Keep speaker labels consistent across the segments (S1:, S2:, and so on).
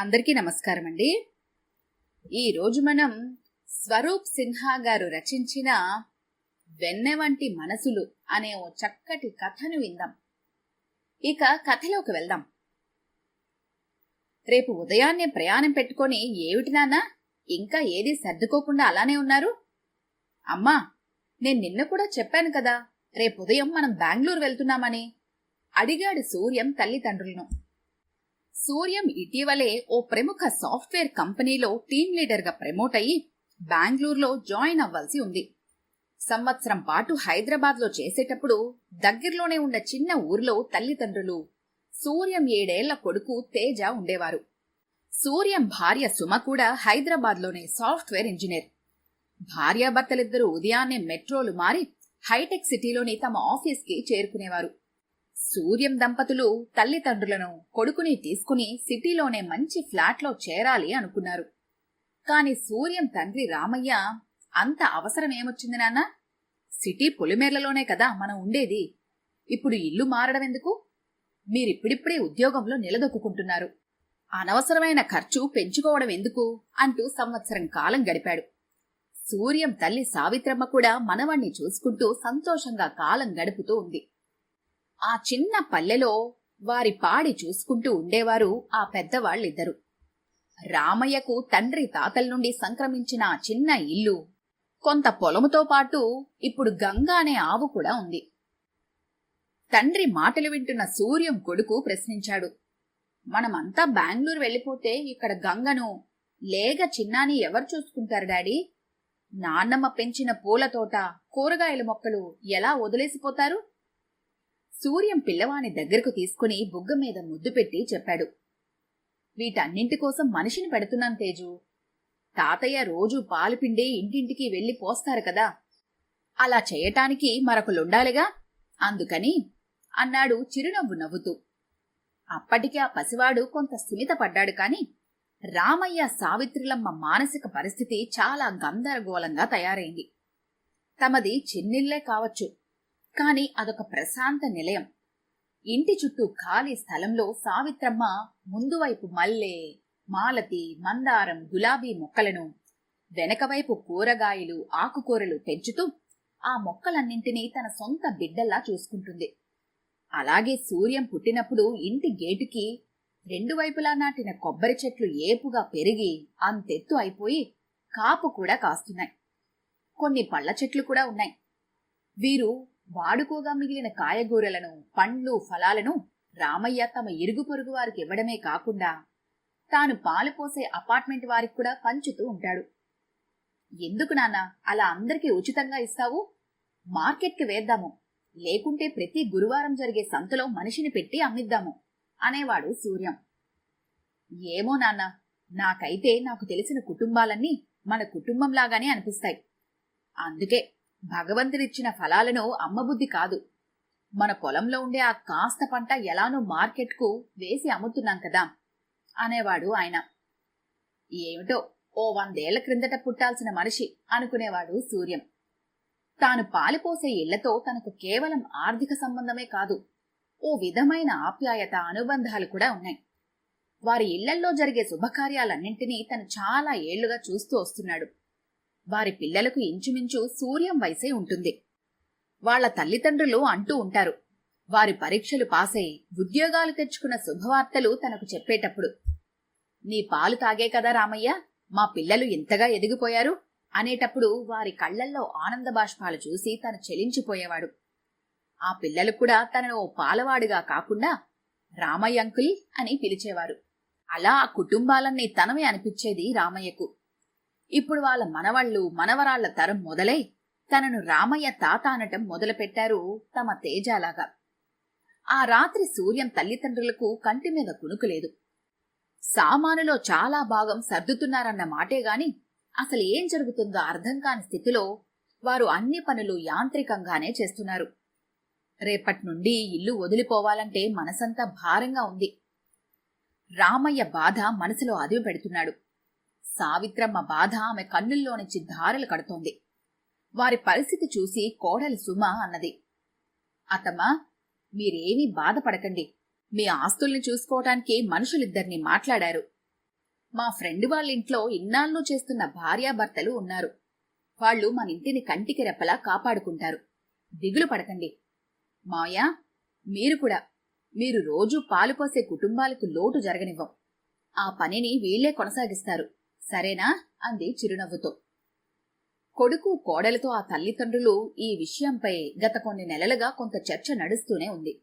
S1: అందరికీ నమస్కారం అండి. ఈరోజు మనం స్వరూప్ సిన్హా గారు రచించిన వెన్నె వంటి మనసులు అనే ఓ చక్కటి కథను విందాం. ఇక కథలోకి వెళ్దాం. రేపు ఉదయాన్నే ప్రయాణం పెట్టుకొని ఏమిటి నాన్నా ఇంకా ఏదీ సర్దుకోకుండా అలానే ఉన్నారు? అమ్మా, నేను నిన్న కూడా చెప్పాను కదా రేపు ఉదయం మనం బెంగళూరు వెళ్తున్నామని అడిగాడు సూర్యం తల్లిదండ్రులను. సూర్యం ఇటీవలే ఓ ప్రముఖ సాఫ్ట్వేర్ కంపెనీలో టీమ్ లీడర్ గా ప్రమోట్ అయ్యి బెంగళూరులో జాయిన్ అవ్వాల్సి ఉంది. సంవత్సరం పాటు హైదరాబాద్ లో చేసేటప్పుడు దగ్గరలోనే ఉన్న చిన్న ఊర్లో తల్లిదండ్రులు, సూర్యం 7 ఏళ్ల కొడుకు తేజ ఉండేవారు. సూర్యం భార్య సుమ కూడా హైదరాబాద్ లోనే సాఫ్ట్వేర్ ఇంజనీర్. భార్యాభర్తలిద్దరూ ఉదయాన్నే మెట్రోలు మారి హైటెక్ సిటీలోని తమ ఆఫీస్ కి చేరుకునేవారు. సూర్యం దంపతులు తల్లిదండ్రులను, కొడుకుని తీసుకుని సిటీలోనే మంచి ఫ్లాట్లో చేరాలి అనుకున్నారు. కాని సూర్యం తండ్రి రామయ్య, అంత అవసరమేమొచ్చింది నాన్న? సిటీ పొలిమేర్లలోనే కదా మనం ఉండేది. ఇప్పుడు ఇల్లు మారడం ఎందుకు? మీరిప్పుడిప్పుడే ఉద్యోగంలో నిలదొక్కుంటున్నారు. అనవసరమైన ఖర్చు పెంచుకోవడం ఎందుకు అంటూ సంవత్సరం కాలం గడిపాడు. సూర్యం తల్లి సావిత్రమ్మ కూడా మనవణ్ణి చూసుకుంటూ సంతోషంగా కాలం గడుపుతూ ఉంది. ఆ చిన్న పల్లెలో వారి పాడి చూసుకుంటూ ఉండేవారు ఆ పెద్దవాళ్ళిద్దరు. రామయ్యకు తండ్రి తాతల నుండి సంక్రమించిన ఆ చిన్న ఇల్లు, కొంత పొలముతో పాటు ఇప్పుడు గంగ అనే ఆవు కూడా ఉంది. తండ్రి మాటలు వింటున్న సూర్యం కొడుకు ప్రశ్నించాడు. మనమంతా బెంగళూరు వెళ్ళిపోతే ఇక్కడ గంగను, లేగ చిన్నాని ఎవరు చూసుకుంటారు డాడీ? నాన్నమ్మ పెంచిన పూల తోట, కూరగాయల మొక్కలు ఎలా వదిలేసిపోతారు? సూర్యం పిల్లవాని దగ్గరకు తీసుకుని బుగ్గ మీద ముద్దు పెట్టి చెప్పాడు. వీటన్నింటి కోసం మనిషిని పెడుతున్నాను తేజు. తాతయ్య రోజూ పాలు పిండి ఇంటింటికి వెళ్లి పోస్తారు కదా, అలా చేయటానికి మరొకలుండాలిగా, అందుకని అన్నాడు చిరునవ్వు నవ్వుతూ. అప్పటికి ఆ పసివాడు కొంత స్థిమిత పడ్డాడు. కాని రామయ్య సావిత్రులమ్మ మానసిక పరిస్థితి చాలా గందరగోళంగా తయారైంది. తమది చిన్నిల్లే కావచ్చు, కాని అదొక ప్రశాంత నిలయం. ఇంటి చుట్టూ ఖాళీ స్థలంలో సావిత్రమ్మ ముందువైపు మల్లె, మాలతి, మందారం, గులాబీ మొక్కలను, వెనకవైపు కూరగాయలు, ఆకుకూరలు పెంచుతూ ఆ మొక్కలన్నింటినీ తన సొంత బిడ్డల్లా చూసుకుంటుంది. అలాగే సూర్యం పుట్టినప్పుడు ఇంటి గేటుకి 2 వైపులా నాటిన కొబ్బరి చెట్లు ఏపుగా పెరిగి అంతెత్తు అయిపోయి కాపు కూడా కాస్తున్నాయి. కొన్ని పళ్ళ చెట్లు కూడా ఉన్నాయి. వీరు వాడుకోగా మిగిలిన కాయగూరలను, పండ్లు, ఫలాలను రామయ్య తమ ఇరుగు పొరుగు వారికి ఇవ్వడమే కాకుండా తాను పాలు పోసే అపార్ట్మెంట్ వారికి కూడా పంచుతూ ఉంటాడు. ఎందుకు నాన్న అలా అందరికీ ఉచితంగా ఇస్తావు? మార్కెట్కి వేద్దాము, లేకుంటే ప్రతి గురువారం జరిగే సంతలో మనిషిని పెట్టి అమ్మిద్దాము అనేవాడు సూర్యం. ఏమో నాన్న, నాకైతే నాకు తెలిసిన కుటుంబాలన్నీ మన కుటుంబంలాగానే అనిపిస్తాయి. అందుకే భగవంతుడిచ్చిన ఫలాలను అమ్మబుద్ధి కాదు, మన పొలంలో ఉండే ఆ కాస్త పంట ఎలానో మార్కెట్కు వేసి అమ్ముతున్నాం కదా అనేవాడు ఆయన. ఏమిటో ఓ 100 ఏళ్ల క్రిందట పుట్టాల్సిన మనిషి అనుకునేవాడు సూర్యం. తాను పాలిపోసే ఇళ్లతో తనకు కేవలం ఆర్థిక సంబంధమే కాదు, ఓ విధమైన ఆప్యాయత, అనుబంధాలు కూడా ఉన్నాయి. వారి ఇళ్లల్లో జరిగే శుభకార్యాలన్నింటినీ తను చాలా ఏళ్లుగా చూస్తూ వస్తున్నాడు. వారి పిల్లలకు ఇంచుమించు సూర్యం వయసే ఉంటుంది. వాళ్ల తల్లిదండ్రులు అంటూ ఉంటారు, వారి పరీక్షలు పాసై ఉద్యోగాలు తెచ్చుకున్న శుభవార్తలు తనకు చెప్పేటప్పుడు, నీ పాలు తాగే కదా రామయ్య మా పిల్లలు ఇంతగా ఎదిగిపోయారు అనేటప్పుడు వారి కళ్లల్లో ఆనంద బాష్పాలు చూసి తను చెలించిపోయేవాడు. ఆ పిల్లలు కూడా తనను ఓ పాలవాడుగా కాకుండా రామయ్య అంకుల్ అని పిలిచేవారు. అలా ఆ కుటుంబాలన్నీ తనవే అనిపించేది రామయ్యకు. ఇప్పుడు వాళ్ళ మనవళ్ళు, మనవరాళ్ల తరం మొదలై తనను రామయ్య తాత అనటం మొదలుపెట్టారు తమ తేజాలాగా. ఆ రాత్రి సూర్యం తల్లిదండ్రులకు కంటి మీద కునుకులేదు. సామానులో చాలా భాగం సర్దుతున్నారన్న మాటేగాని అసలు ఏం జరుగుతుందో అర్థం కాని స్థితిలో వారు అన్ని పనులు యాంత్రికంగానే చేస్తున్నారు. రేపటి నుండి ఇల్లు వదిలిపోవాలంటే మనసంతా భారంగా ఉంది. రామయ్య బాధ మనసులో అదివి పెడుతున్నాడు. సావిత్రమ్మ బాధ ఆమె కన్నుల్లోనించి ధారలు కడుతోంది. వారి పరిస్థితి చూసి కోడలి సుమ అన్నది, అత్తమ్మా, మీరేమీ బాధపడకండి, మీ ఆస్తుల్ని చూసుకోవటానికి మనుషులిద్దరిని మాట్లాడారు. మా ఫ్రెండ్ వాళ్ళ ఇంట్లో ఇన్నాళ్ళు చేస్తున్న భార్యాభర్తలు ఉన్నారు. వాళ్ళు మన ఇంటిని కంటికి రెప్పలా కాపాడుకుంటారు. దిగులు పడకండి. మావయ్య, మీరు కూడా. మీరు రోజూ పాలు పోసే కుటుంబాలకు లోటు జరగనివ్వం. ఆ పనిని వీళ్లే కొనసాగిస్తారు, సరేనా? అంది చిరునవ్వుతో. కొడుకు కోడలతో ఆ తల్లిదండ్రులు ఈ విషయంపై గత కొన్ని నెలలుగా కొంత చర్చ నడుస్తూనే ఉంది.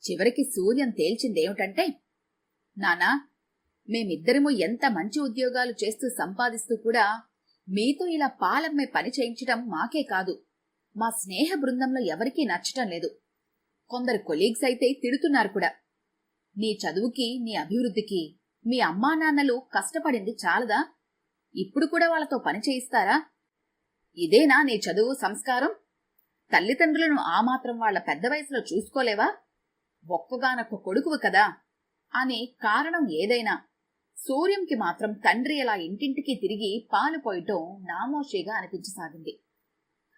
S1: చివరికి సూర్యం తేల్చిందేమిటంటే, నానా, మేమిద్దరము ఎంత మంచి ఉద్యోగాలు చేస్తూ సంపాదిస్తూ కూడా మీతో ఇలా పాలమ్మే పని చేయించడం మాకే కాదు, మా స్నేహ బృందంలో ఎవరికీ నచ్చటం లేదు. కొందరు కొలీగ్స్ అయితే తిడుతున్నారు కూడా. నీ చదువుకి, నీ అభివృద్ధికి మీ అమ్మా నాన్నలు కష్టపడింది చాలదా? ఇప్పుడు కూడా వాళ్ళతో పని చేయిస్తారా? ఇదేనా నీ చదువు సంస్కారం? తల్లిదండ్రులను ఆ మాత్రం వాళ్ల పెద్ద వయసులో చూసుకోలేవా? ఒక్కగానొక్క కొడుకువు కదా అని కారణం ఏదైనా సూర్యంకి మాత్రం తండ్రి అలా ఇంటింటికి తిరిగి పాలు పోయటం నామోషీగా అనిపించసాగింది.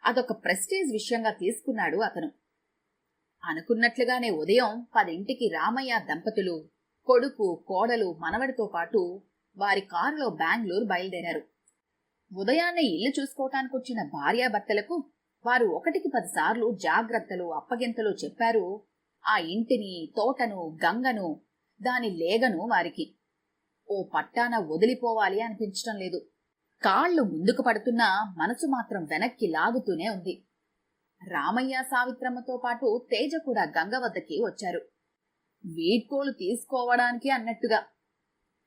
S1: అదొక ప్రెస్టేజ్ విషయంగా తీసుకున్నాడు అతను. అనుకున్నట్లుగానే ఉదయం 10ంటికి రామయ్య దంపతులు కొడుకు, కోడలు, మనవడితో పాటు వారి కారులో బెంగళూరు బయలుదేరారు. ఉదయాన్నే ఇల్లు చూసుకోవటానికొచ్చిన భార్యాభర్తలకు వారు 1కి 10 సార్లు జాగ్రత్తలు, అప్పగింతలు చెప్పారు. ఆ ఇంటిని, తోటను, గంగను, దాని లేగను వారికి. ఓ పట్టాన వదిలిపోవాలి అనిపించటం లేదు. కాళ్లు ముందుకు పడుతున్నా మనసు మాత్రం వెనక్కి లాగుతూనే ఉంది. రామయ్య, సావిత్రమ్మతో పాటు తేజ కూడా గంగ వద్దకి వచ్చారు. వీడ్కోలు తీసుకోవడానికి అన్నట్టుగా.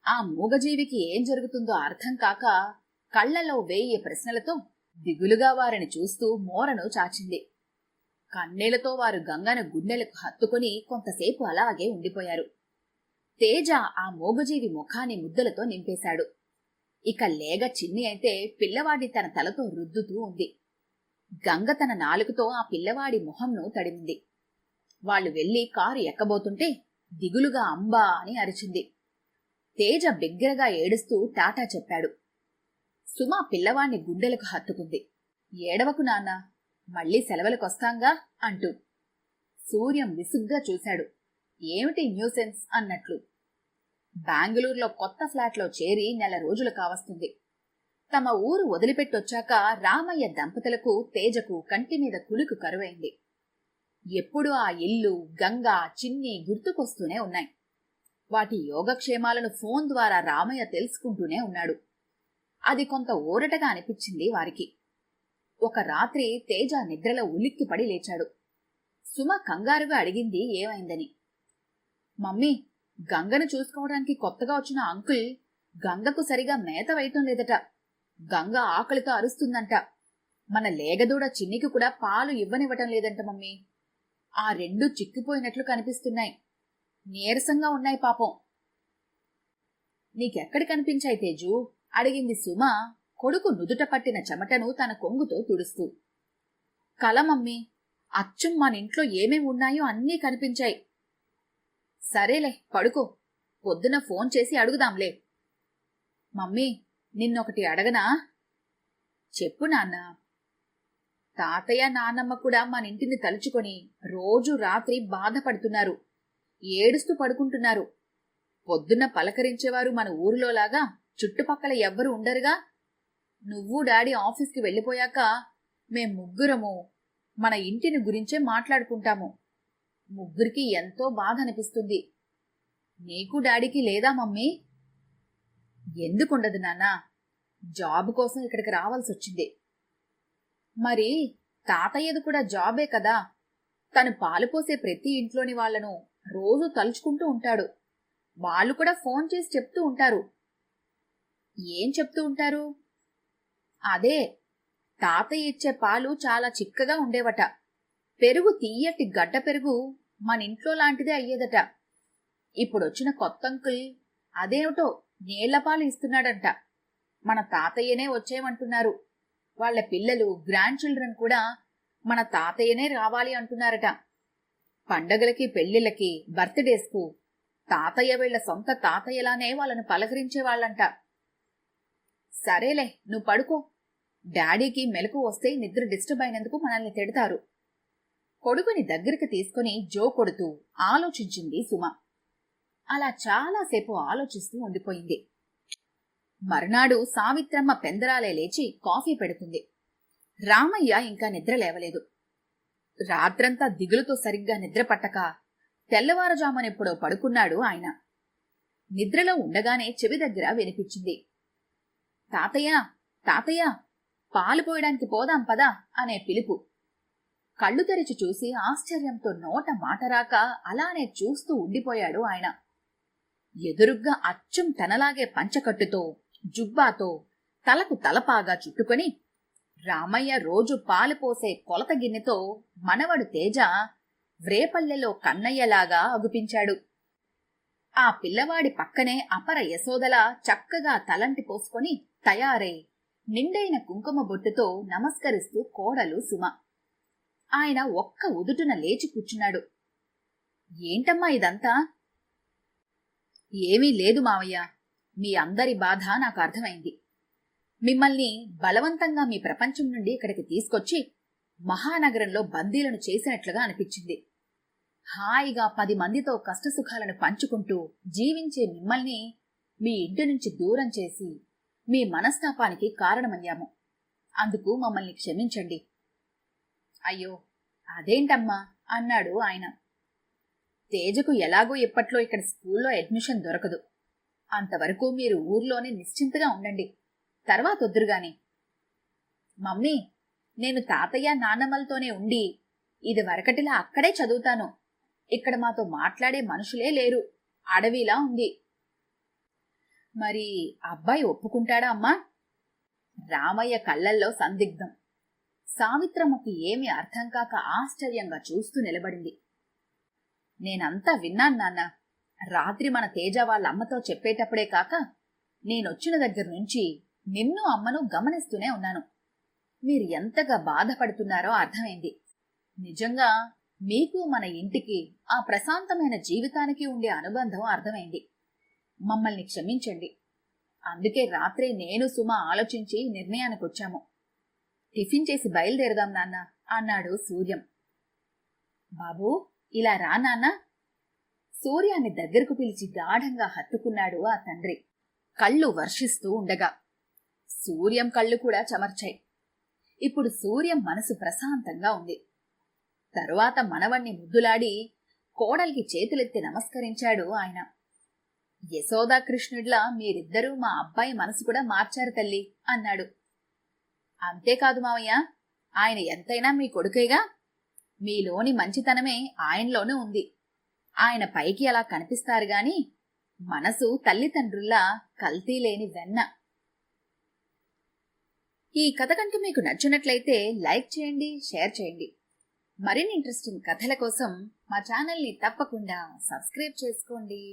S1: ఆ మూగజీవికి ఏం జరుగుతుందో అర్థం కాక కళ్లలో 1000 ప్రశ్నలతో దిగులుగా వారిని చూస్తూ మోరను చాచింది. కన్నీళ్లతో వారు గంగను గుండెలకు హత్తుకుని కొంతసేపు అలాగే ఉండిపోయారు. తేజ ఆ మూగజీవి ముఖాన్ని ముద్దలతో నింపేశాడు. ఇక లేగ చిన్ని అయితే పిల్లవాడిని తన తలతో రుద్దుతూ ఉంది. గంగ తన నాలుకతో ఆ పిల్లవాడి మొహంను తడిమింది. వాళ్లు వెళ్లి కారు ఎక్కబోతుంటే దిగులుగా అంబా అని అరిచింది. తేజ బిగ్గరగా ఏడుస్తూ టాటా చెప్పాడు. సుమ పిల్లవాణ్ణి గుండెలకు హత్తుకుంది. ఏడవకు నాన్నా, మళ్లీ సెలవులకొస్తాంగా అంటూ. సూర్యం విసుగ్గా చూశాడు. ఏమిటి న్యూసెన్స్ అన్నట్లు. బెంగళూరులో కొత్త ఫ్లాట్లో చేరి 1 నెల రోజులు కావస్తుంది. తమ ఊరు వదిలిపెట్టొచ్చాక రామయ్య దంపతులకు, తేజకు కంటిమీద కులుకు కరువైంది. ఎప్పుడూ ఆ ఇల్లు, గంగ, చిన్ని గుర్తుకొస్తూనే ఉన్నాయి. వాటి యోగక్షేమాలను ఫోన్ ద్వారా రామయ్య తెలుసుకుంటూనే ఉన్నాడు. అది కొంత ఊరటగా అనిపించింది వారికి. ఒక రాత్రి తేజ నిద్రలో ఉలిక్కిపడి లేచాడు. సుమ కంగారుగా అడిగింది ఏమైందని. మమ్మీ, గంగను చూసుకోవడానికి కొత్తగా వచ్చిన అంకుల్ గంగకు సరిగా మేత వేయటం లేదట. గంగ ఆకలితో అరుస్తుందంట. మన లేగదూడ చిన్నికి కూడా పాలు ఇవ్వనివ్వటం లేదంట మమ్మీ. ఆ 2 చిక్కిపోయినట్లు కనిపిస్తున్నాయి. నీరసంగా ఉన్నాయి పాపం. నీకెక్కడి కనిపించాయి తేజు? అడిగింది సుమ కొడుకు నుదుట పట్టిన చెమటను తన కొంగుతో తుడుస్తూ. కల మమ్మీ, అచ్చం మన ఇంట్లో ఏమేమి ఉన్నాయో అన్నీ కనిపించాయి. సరేలే, పడుకో. పొద్దున ఫోన్ చేసి అడుగుదాంలే. మమ్మీ, నిన్నొకటి అడగనా? చెప్పు నాన్న. తాతయ్య, నాన్నమ్మ కూడా మన ఇంటిని తలుచుకొని రోజు రాత్రి బాధపడుతున్నారు. ఏడుస్తూ పడుకుంటున్నారు. పొద్దున్న పలకరించేవారు మన ఊరిలోలాగా చుట్టుపక్కల ఎవ్వరూ ఉండరుగా. నువ్వు డాడీ ఆఫీస్కి వెళ్ళిపోయాక మేం ముగ్గురము మన ఇంటిని గురించే మాట్లాడుకుంటాము. ముగ్గురికి ఎంతో బాధ అనిపిస్తుంది. నీకు డాడీకి లేదా మమ్మీ? ఎందుకుండదు నాన్నా, జాబ్ కోసం ఇక్కడికి రావాల్సొచ్చింది. మరి తాతయ్యది కూడా జాబే కదా. తను పాలు పోసే ప్రతి ఇంట్లోని వాళ్లను రోజూ తలుచుకుంటూ ఉంటాడు. వాళ్ళు కూడా ఫోన్ చేసి చెప్తూ ఉంటారు. ఏం చెప్తూ ఉంటారు? అదే, తాతయ్య ఇచ్చే పాలు చాలా చిక్కగా ఉండేవట. పెరుగు తీయటి గడ్డ పెరుగు మన ఇంట్లో లాంటిదే అయ్యేదట. ఇప్పుడొచ్చిన కొత్త అంకుల్ అదేమిటో నీళ్లపాలు ఇస్తున్నాడంట. మన తాతయ్యనే వచ్చేయమంటున్నారు. వాళ్ల పిల్లలు, గ్రాండ్ చిల్డ్రన్ కూడా మన తాతయ్యనే రావాలి అంటున్నారట. పండగలకి, పెళ్లిళ్ళకి, బర్త్డేస్కు తాతయ్య వీళ్ల సొంత తాతయ్యలానే వాళ్ళను పలకరించేవాళ్లంట. సరేలే, నువ్వు పడుకో. డాడీకి మెలకు వస్తే నిద్ర డిస్టర్బ్ అయినందుకు మనల్ని తిడతారు. కొడుకుని దగ్గరికి తీసుకుని జో కొడుతూ ఆలోచించింది సుమ. అలా చాలాసేపు ఆలోచిస్తూ ఉండిపోయింది. మరునాడు సావిత్రమ్మ పెందరాలే లేచి కాఫీ పెడుతుంది. రామయ్య ఇంకా నిద్ర లేవలేదు. రాత్రంతా దిగులుతో సరిగ్గా నిద్రపట్టక తెల్లవారుజామునెప్పుడో పడుకున్నాడు ఆయన. నిద్రలో ఉండగానే చెవి దగ్గర వినిపించింది, తాతయ్య తాతయ్య, పాలు పోయడానికి పోదాం పదా అనే పిలుపు. కళ్ళు తెరిచి చూసి ఆశ్చర్యంతో నోట మాటరాక అలానే చూస్తూ ఉండిపోయాడు ఆయన. ఎదురుగ్గా అచ్చం తనలాగే పంచకట్టుతో జుబ్బాతో తలకు తలపాగా చుట్టుకొని రామయ్య రోజు పాలు పోసే కొలత గిన్నెతో మనవడు తేజ వ్రేపల్లెలో కన్నయ్యలాగా అగుపించాడు. ఆ పిల్లవాడి పక్కనే అపర యశోదలా చక్కగా తలంటి పోసుకొని తయారై నిండైన కుంకుమ బొట్టుతో నమస్కరిస్తూ కోడలు సుమ. ఆయన ఒక్క ఉదుటున లేచి కూర్చున్నాడు. ఏంటమ్మా ఇదంతా? ఏమీ లేదు మావయ్య, మీ అందరి బాధ నాకు అర్థమైంది. మిమ్మల్ని బలవంతంగా మీ ప్రపంచం నుండి ఇక్కడికి తీసుకొచ్చి మహానగరంలో బందీలను చేసినట్లుగా అనిపించింది. హాయిగా 10 మందితో కష్టసుఖాలను పంచుకుంటూ జీవించే మిమ్మల్ని మీ ఇంటి నుంచి దూరం చేసి మీ మనస్తాపానికి కారణమయ్యాము. అందుకు మమ్మల్ని క్షమించండి. అయ్యో అదేంటమ్మా అన్నాడు ఆయన. తేజకు ఎలాగో ఇప్పట్లో ఇక్కడ స్కూల్లో అడ్మిషన్ దొరకదు. అంతవరకు మీరు ఊర్లోనే నిశ్చింతగా ఉండండి, తర్వాత వద్దురుగాని. మమ్మీ, నేను తాతయ్య నాన్నమ్మలతోనే ఉండి ఇది వరకటిలా అక్కడే చదువుతాను. ఇక్కడ మాతో మాట్లాడే మనుషులే లేరు, అడవిలా ఉంది. మరి అబ్బాయి ఒప్పుకుంటాడా అమ్మా? రామయ్య కళ్ళల్లో సందిగ్ధం. సావిత్రమ్మకి ఏమీ అర్థం కాక ఆశ్చర్యంగా చూస్తూ నిలబడింది. నేనంతా విన్నాను నాన్న. రాత్రి మన తేజ వాళ్ళ అమ్మతో చెప్పేటప్పుడే కాక నేనొచ్చిన దగ్గర నుంచి నిన్ను అమ్మను గమనిస్తూనే ఉన్నాను. మీరు ఎంతగా బాధపడుతున్నారో అర్థమైంది. నిజంగా మీకు మన ఇంటికి ఆ ప్రశాంతమైన జీవితానికి ఉండే అనుబంధం అర్థమైంది. మమ్మల్ని క్షమించండి. అందుకే రాత్రే నేను సుమ ఆలోచించి నిర్ణయానికొచ్చాము. టిఫిన్ చేసి బయలుదేరదాం నాన్న అన్నాడు సూర్యం. బాబూ, ఇలా రా నాన్న. సూర్యాన్ని దగ్గరకు పిలిచి గాఢంగా హత్తుకున్నాడు ఆ తండ్రి, కళ్ళు వర్షిస్తూ ఉండగా. సూర్యం కళ్ళు కూడా చెమర్చాయి. ఇప్పుడు సూర్యం మనసు ప్రశాంతంగా ఉంది. తరువాత మనవణ్ణి ముద్దులాడి కోడలికి చేతులెత్తి నమస్కరించాడు ఆయన. యశోదాకృష్ణుడిలా మీరిద్దరూ మా అబ్బాయి మనసు కూడా మార్చారు తల్లి అన్నాడు. అంతేకాదు మావయ్య, ఆయన ఎంతైనా మీ కొడుకేగా. మీలోని మంచితనమే ఆయనలోనూ ఉంది. ఆయన పైకి అలా కనిపిస్తారు గాని మనసు తల్లిదండ్రుల్లా కల్తీ లేని వెన్న. ఈ కథ కనుక మీకు నచ్చినట్లయితే లైక్ చేయండి, షేర్ చేయండి. మరిన్ని ఇంట్రెస్టింగ్ కథల కోసం మా ఛానల్ని తప్పకుండా సబ్స్క్రైబ్ చేసుకోండి.